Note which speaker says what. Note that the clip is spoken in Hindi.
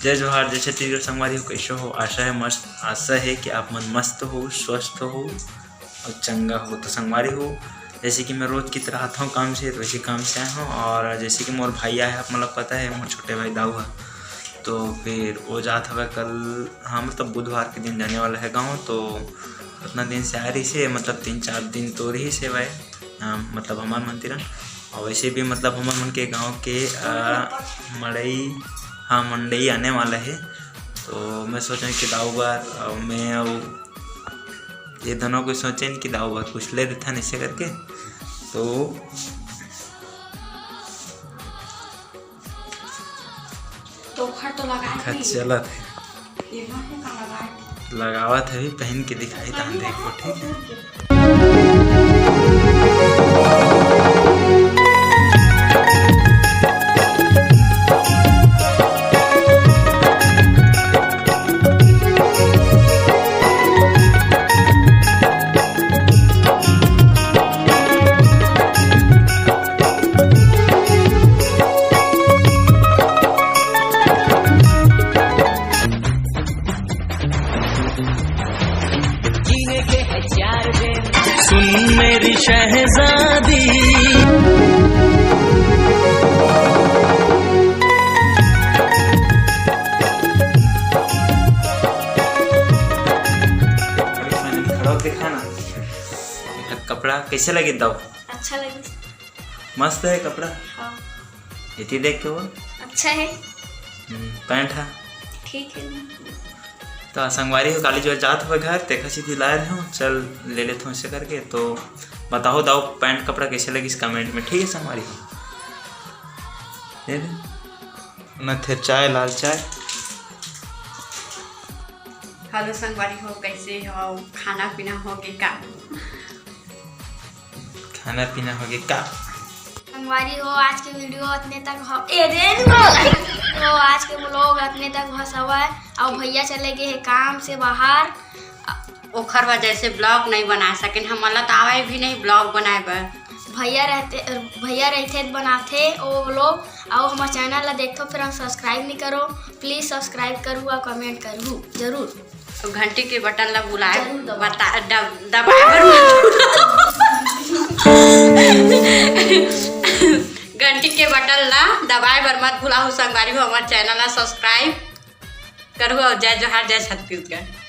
Speaker 1: जय जोहार, जय छत्तीसगढ़ संगवारी हो। कैसे हो? आशा है कि आप मन मस्त हो, स्वस्थ हो और चंगा हो। तो संगवारी हो, जैसे कि मैं रोज़ की तरह आता हूँ काम से, तो इसी काम से आया हूँ। और जैसे कि मोर भाई आया है, आप मतलब पता है मोर छोटे भाई दाऊ है, तो फिर वो जात हवे कल, हाँ मतलब बुधवार के दिन जाने वाला है गाँव। तो उतना दिन से आ रही से, मतलब 3-4 दिन तो रही से भाई, मतलब हमार मंदिर। और वैसे भी मतलब हमार मन के गाँव के मंडई आने वाला है। तो मैं सोचा कि दाऊ बार मैं और ये दोनों को सोचें कि दाऊ बार कुछ ले देता ऐसे करके।
Speaker 2: तो
Speaker 1: चला लगावत है, पहन के दिखाई तान देखो, ठीक है। सुन मेरी शहजादी, देखा ना कपड़ा कैसे लगे दाऊ?
Speaker 2: अच्छा लगे,
Speaker 1: मस्त है कपड़ा।
Speaker 2: हाँ
Speaker 1: इतनी देख के वो
Speaker 2: अच्छा है।
Speaker 1: पैंट है
Speaker 2: ठीक है।
Speaker 1: तो संगवारी हो काली जो जात हुआ घर देखा सीधी लाए रहे हूँ, चल ले लेता हूँ ऐसे करके। तो बताओ दाऊ पैंट कपड़ा कैसे लगी इस कमेंट में, ठीक है संगवारी हो। न थे चाय, लाल चाय।
Speaker 2: हेलो संगवारी हो, कैसे हो? खाना पीना हो गया का?
Speaker 1: खाना पीना हो गया का?
Speaker 2: संगवारी हो, आज के वीडियो इतने तक हो, तो आज के ब्लॉग इतने तक बस हुआ है। और भैया चले गए हैं काम से बाहर,
Speaker 3: ओखर वजह से ब्लॉग नहीं बना सके। हमारा तो आवे भी नहीं ब्लॉग बनाए बर।
Speaker 2: भैया रहते बनाते वो लोग। और हमारे चैनल ला देखो, फिर हम सब्सक्राइब नहीं करो, प्लीज़ सब्सक्राइब करूँ और कमेंट करूँ जरूर।
Speaker 3: तो घंटी के बटन ला बुलाए दबाए घंटी के बटन ला दबाए बर मत भूला हो संगवारी हो। हमारे चैनल ला सब्सक्राइब करो और जय जोहार, जय छत्तीसगढ़।